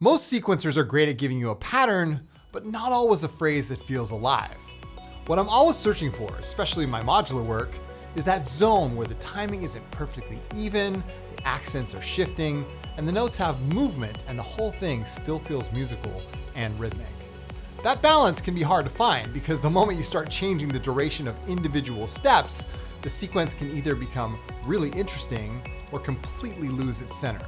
Most sequencers are great at giving you a pattern, but not always a phrase that feels alive. What I'm always searching for, especially in my modular work, is that zone where the timing isn't perfectly even, the accents are shifting, and the notes have movement and the whole thing still feels musical and rhythmic. That balance can be hard to find because the moment you start changing the duration of individual steps, the sequence can either become really interesting or completely lose its center.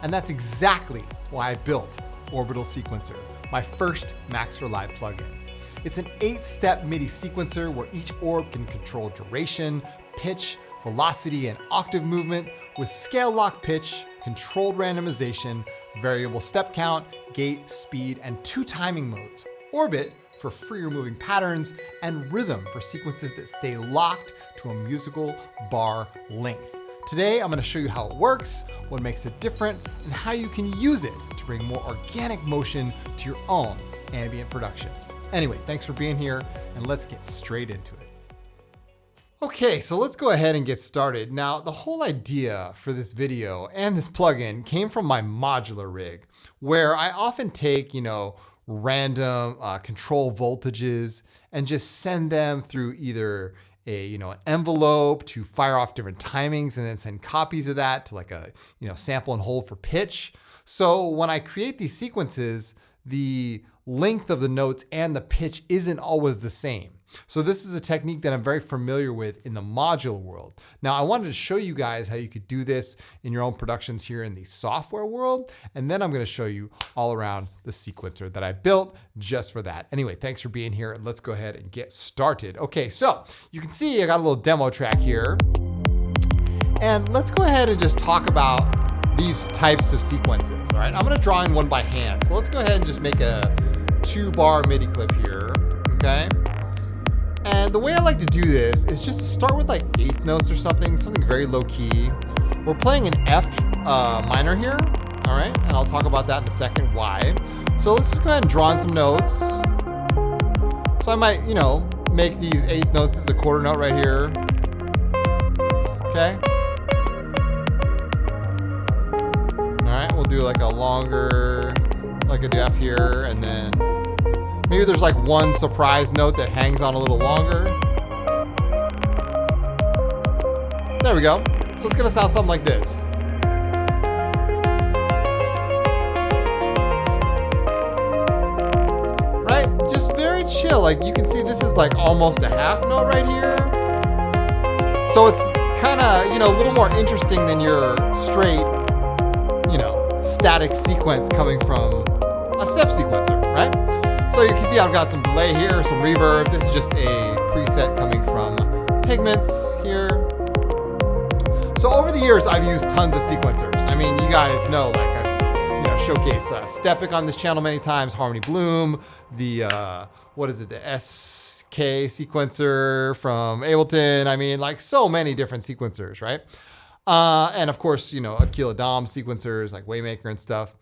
And that's exactly why I built Orbital Sequencer, my first Max for Live plugin. It's an 8-step MIDI sequencer where each orb can control duration, pitch, velocity, and octave movement with scale lock pitch, controlled randomization, variable step count, gate, speed, and 2 timing modes. Orbit for freer moving patterns, and rhythm for sequences that stay locked to a musical bar length. Today, I'm going to show you how it works, what makes it different, and how you can use it to bring more organic motion to your own ambient productions. Anyway, thanks for being here, and let's get straight into it. Okay, so let's go ahead and get started. Now, the whole idea for this video and this plugin came from my modular rig, where I often take, random control voltages and just send them through either an envelope to fire off different timings and then send copies of that to like a, sample and hold for pitch. So when I create these sequences, the length of the notes and the pitch isn't always the same. So this is a technique that I'm very familiar with in the modular world. Now I wanted to show you guys how you could do this in your own productions here in the software world. And then I'm going to show you all around the sequencer that I built just for that. Anyway, thanks for being here and let's go ahead and get started. Okay, so you can see I got a little demo track here. And let's go ahead and just talk about these types of sequences. All right, I'm going to draw in one by hand. So let's go ahead and just make a 2-bar MIDI clip here. Okay. And the way I like to do this is just to start with like 8th notes or something very low key. We're playing an F minor here, all right? And I'll talk about that in a second, why. So let's just go ahead and draw in some notes. So I might, make these 8th notes as a quarter note right here, okay? All right, we'll do like a longer, like a F here, and then maybe there's like one surprise note that hangs on a little longer. There we go. So it's gonna sound something like this. Right? Just very chill. Like you can see this is like almost a half note right here. So it's kind of, a little more interesting than your straight, static sequence coming from a step sequencer, right? So you can see I've got some delay here, some reverb. This is just a preset coming from Pigments here. So over the years, I've used tons of sequencers. I mean, you guys know, like I've showcased Stepic on this channel many times, Harmony Bloom, the, the SK sequencer from Ableton. I mean, like so many different sequencers, right? And of course, Aquila Dom sequencers like Waymaker and stuff.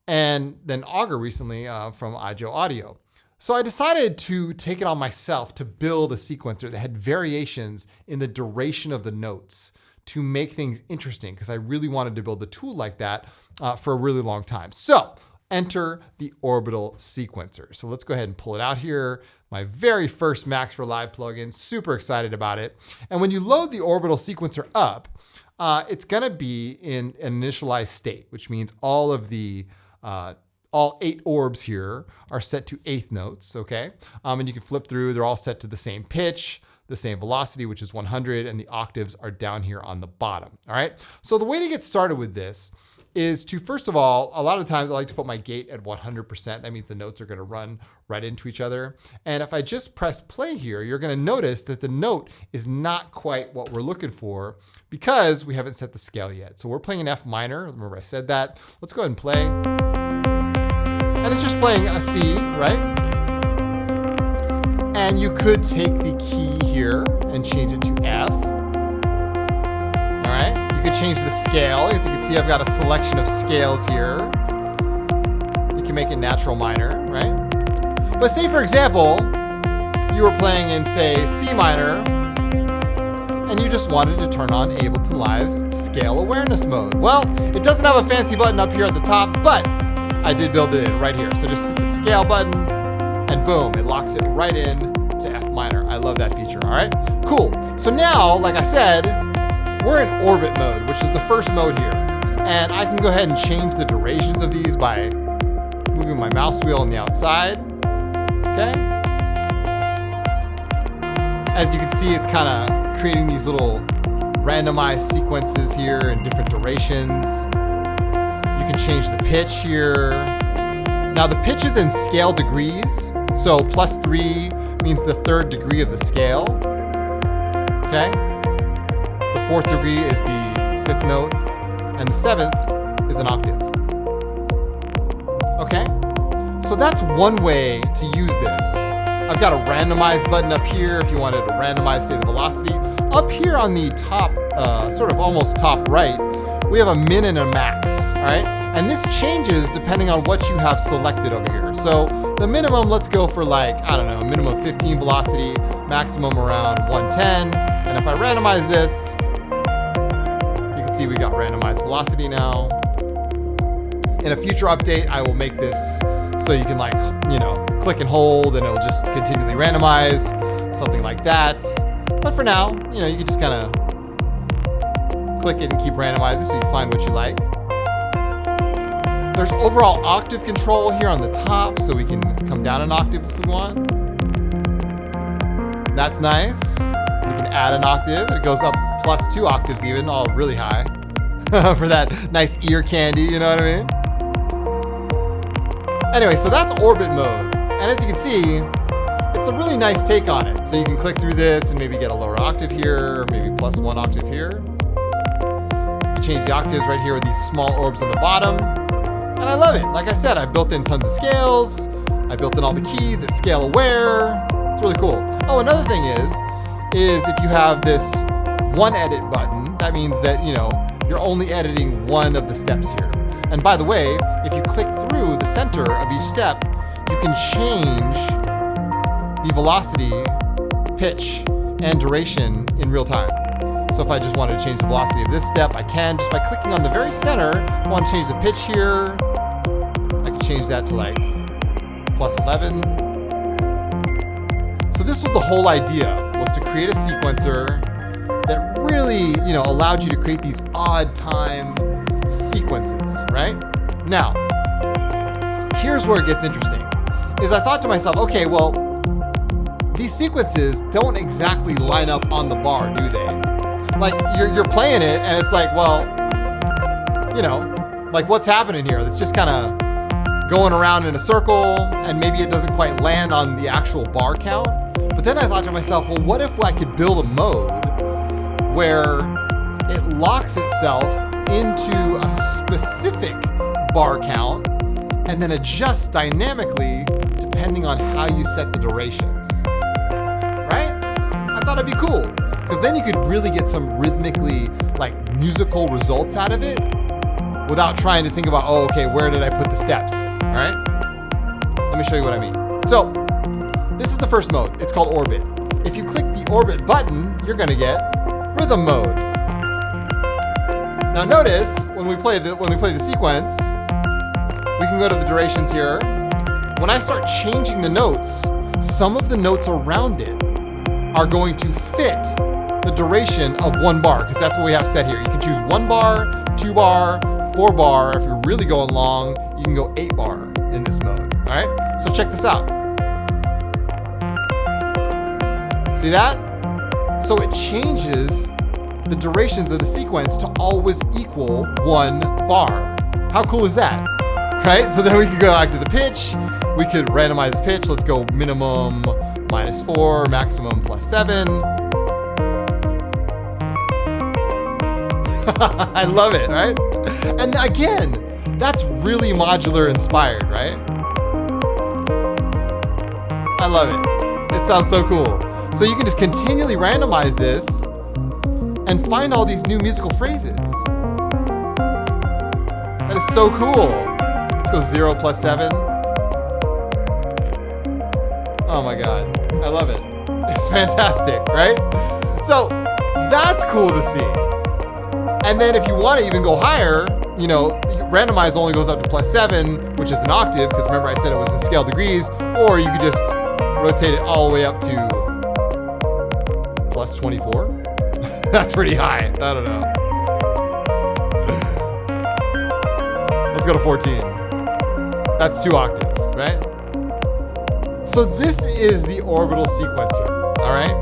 And then Augur recently from iJo Audio. So I decided to take it on myself to build a sequencer that had variations in the duration of the notes to make things interesting because I really wanted to build a tool like that for a really long time. So enter the Orbital Sequencer. So let's go ahead and pull it out here. My very first Max for Live plugin, super excited about it. And when you load the Orbital Sequencer up, it's gonna be in an initialized state, which means all 8 orbs here are set to 8th notes, okay? And you can flip through, they're all set to the same pitch, the same velocity, which is 100, and the octaves are down here on the bottom, all right? So the way to get started with this is to, first of all, a lot of times I like to put my gate at 100%. That means the notes are gonna run right into each other. And if I just press play here, you're gonna notice that the note is not quite what we're looking for because we haven't set the scale yet. So we're playing an F minor, remember I said that. Let's go ahead and play. And it's just playing a C, right? And you could take the key here and change it to F. All right, you could change the scale. As you can see, I've got a selection of scales here. You can make it natural minor, right? But say, for example, you were playing in, say, C minor, and you just wanted to turn on Ableton Live's scale awareness mode. Well, it doesn't have a fancy button up here at the top, but I did build it in right here. So just hit the scale button and boom, it locks it right in to F minor. I love that feature, all right? Cool. So now, like I said, we're in orbit mode, which is the first mode here. And I can go ahead and change the durations of these by moving my mouse wheel on the outside, okay? As you can see, it's kind of creating these little randomized sequences here in different durations. You can change the pitch here. Now the pitch is in scale degrees. So +3 means the 3rd degree of the scale, okay? The 4th degree is the 5th note, and the 7th is an octave. Okay? So that's one way to use this. I've got a randomize button up here if you wanted to randomize, say, the velocity. Up here on the top, sort of almost top right, we have a min and a max, all right? And this changes depending on what you have selected over here. So the minimum, let's go for like, I don't know, a minimum of 15 velocity, maximum around 110. And if I randomize this, you can see we got randomized velocity now. In a future update, I will make this so you can like, you know, click and hold and it'll just continually randomize, something like that. But for now, you know, you can just kind of click it and keep randomizing so you find what you like. There's overall octave control here on the top, so we can come down an octave if we want. That's nice. We can add an octave. It goes up +2 octaves even, all really high. For that nice ear candy, you know what I mean? Anyway, so that's orbit mode. And as you can see, it's a really nice take on it. So you can click through this and maybe get a lower octave here, or maybe +1 octave here. You can change the octaves right here with these small orbs on the bottom. And I love it. Like I said, I built in tons of scales. I built in all the keys. It's scale aware. It's really cool. Oh, another thing is if you have this one edit button, that means that, you know, you're only editing one of the steps here. And by the way, if you click through the center of each step, you can change the velocity, pitch, and duration in real time. So if I just wanted to change the velocity of this step, I can just by clicking on the very center. If I want to change the pitch here, I can change that to like +11. So this was the whole idea, was to create a sequencer that really, you know, allowed you to create these odd time sequences, right? Now, here's where it gets interesting, is I thought to myself, okay, well, these sequences don't exactly line up on the bar, do they? Like, you're playing it, and it's like, well, you know, like what's happening here? It's just kind of going around in a circle, and maybe it doesn't quite land on the actual bar count. But then I thought to myself, well, what if I could build a mode where it locks itself into a specific bar count and then adjusts dynamically depending on how you set the durations, right? I thought it'd be cool, because then you could really get some rhythmically, like, musical results out of it without trying to think about, oh, okay, where did I put the steps, all right? Let me show you what I mean. So this is the first mode. It's called Orbit. If you click the Orbit button, you're gonna get rhythm mode. Now notice, when we play the sequence, we can go to the durations here. When I start changing the notes, some of the notes around it are going to fit the duration of 1 bar, because that's what we have set here. You can choose 1 bar, 2 bar, 4 bar. If you're really going long, you can go 8 bar in this mode, all right? So check this out. See that? So it changes the durations of the sequence to always equal 1 bar. How cool is that, right? So then we could go back to the pitch. We could randomize the pitch. Let's go minimum -4, maximum +7. I love it, right? And again, that's really modular inspired, right? I love it. It sounds so cool. So you can just continually randomize this and find all these new musical phrases. That is so cool. Let's go 0 +7. Oh my God, I love it. It's fantastic, right? So that's cool to see. And then if you want to even go higher, you know, randomize only goes up to +7, which is an octave, because remember I said it was in scale degrees, or you could just rotate it all the way up to +24. That's pretty high. I don't know. Let's go to 14. That's 2 octaves, right? So this is the Orbital Sequencer, all right?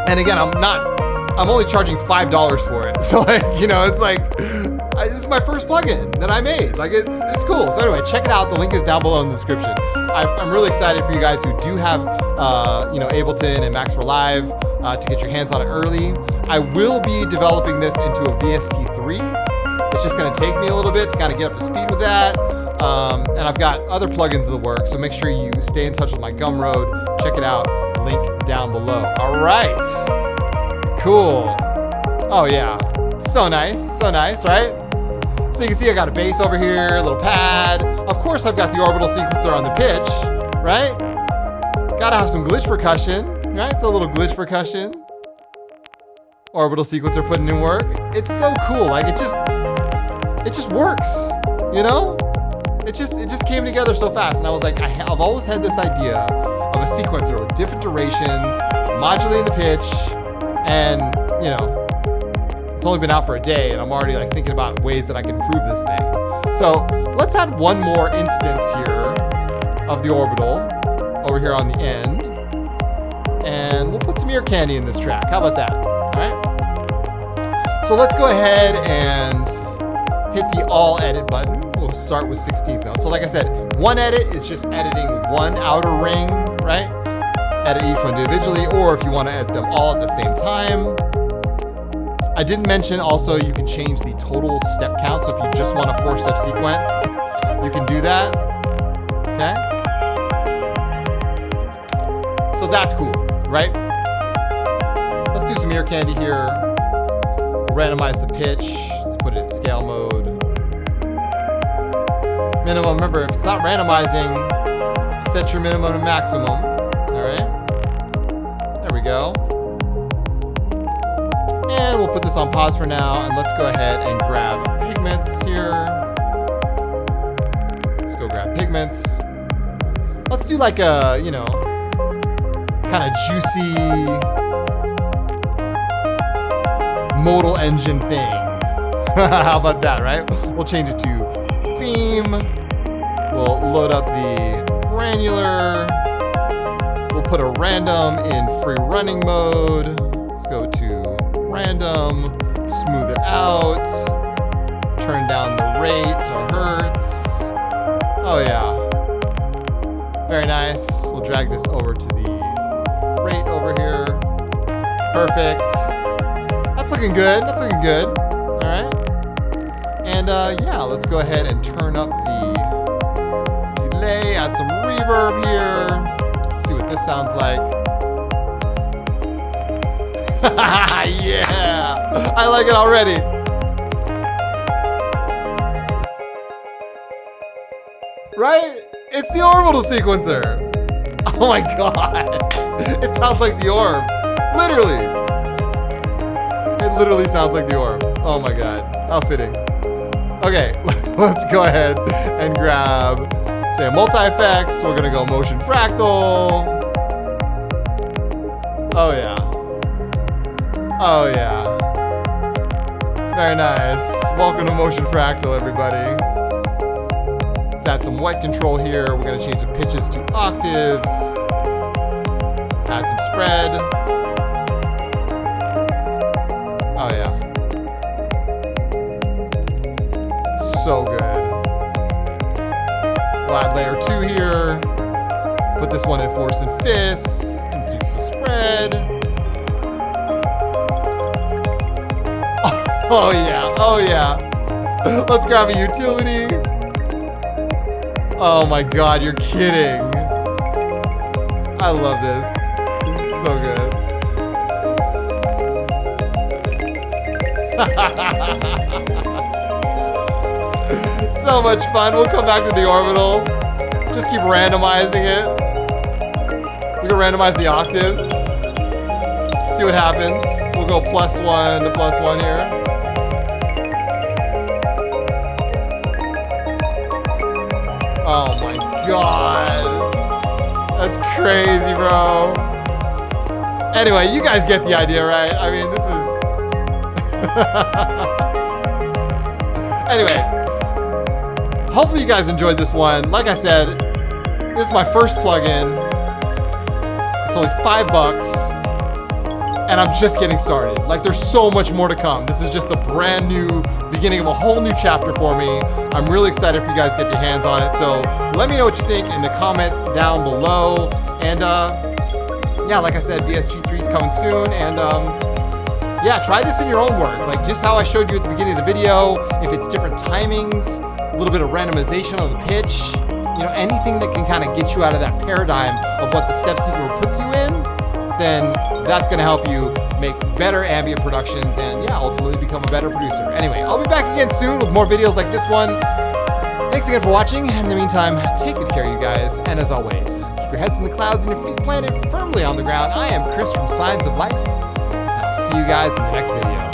And again, I'm only charging $5 for it. So like, you know, it's like, this is my first plugin that I made. Like it's cool. So anyway, check it out. The link is down below in the description. I'm really excited for you guys who do have, you know, Ableton and Max for Live to get your hands on it early. I will be developing this into a VST3. It's just gonna take me a little bit to kind of get up to speed with that. And I've got other plugins in the works, so make sure you stay in touch with my Gumroad. Check it out, link down below. All right, cool. Oh yeah, so nice, right? So you can see I got a bass over here, a little pad. Of course I've got the Orbital Sequencer on the pitch, right? Gotta have some glitch percussion, right? It's a little glitch percussion. Orbital Sequencer putting in work. It's so cool, like it just works, you know? It just came together so fast, and I was like, I've always had this idea of a sequencer with different durations, modulating the pitch, and you know, it's only been out for a day, and I'm already like thinking about ways that I can improve this thing. So let's add one more instance here of the Orbital over here on the end, and we'll put some ear candy in this track. How about that? All right. So let's go ahead and hit the all edit button. We'll start with 16th note. So like I said, one edit is just editing one outer ring, right? Edit each one individually, or if you want to edit them all at the same time. I didn't mention also you can change the total step count. So if you just want a 4-step sequence, you can do that, okay? So that's cool, right? Let's do some ear candy here. Randomize the pitch. Let's put it in scale mode. Minimum, remember, if it's not randomizing, set your minimum to maximum. All right, there we go. And we'll put this on pause for now, and let's go ahead and grab pigments here. Let's go grab pigments. Let's do like a, you know, kind of juicy modal engine thing. How about that, right? We'll change it to beam. We'll load up the granular. We'll put a random in free running mode. Let's go to random, smooth it out, turn down the rate to hertz. Oh yeah, very nice. We'll drag this over to the rate over here. Perfect. That's looking good. That's looking good. All right. And yeah, let's go ahead and turn up the delay, add some reverb here. Let's see what this sounds like. Yeah, I like it already. Right? It's the Orbital Sequencer. Oh my God. It sounds like the Orb. Literally. It literally sounds like the Orb. Oh my God, how fitting. Okay, let's go ahead and grab, say, a multi-effects. We're gonna go motion fractal. Oh yeah. Oh yeah. Very nice. Welcome to motion fractal, everybody. Let's add some white control here. We're gonna change the pitches to octaves. Add some spread. Oh yeah. So good. We'll add layer 2 here. Put this one in force and fists. Introduce the spread. Oh yeah, oh yeah. Let's grab a utility. Oh my God, you're kidding. I love this. This is so good. So much fun. We'll come back to the Orbital. Just keep randomizing it. We can randomize the octaves. See what happens. We'll go +1 to +1 here. Oh my God. That's crazy, bro. Anyway, you guys get the idea, right? I mean, this is... Anyway, hopefully you guys enjoyed this one. Like I said, this is my first plugin. It's only $5, and I'm just getting started. Like, there's so much more to come. This is just the brand new beginning of a whole new chapter for me. I'm really excited for you guys to get your hands on it. So let me know what you think in the comments down below. And yeah, like I said, VSG3 coming soon. And yeah, try this in your own work. Like just how I showed you at the beginning of the video. If it's different timings, a little bit of randomization of the pitch, you know, anything that can kind of get you out of that paradigm of what the step seeker puts you in, then that's gonna help you make better ambient productions and yeah, ultimately become a better producer. Anyway, I'll be back again soon with more videos like this one. Thanks again for watching. In the meantime, take good care, you guys. And as always, keep your heads in the clouds and your feet planted firmly on the ground. I am Chris from Signs of Life. And I'll see you guys in the next video.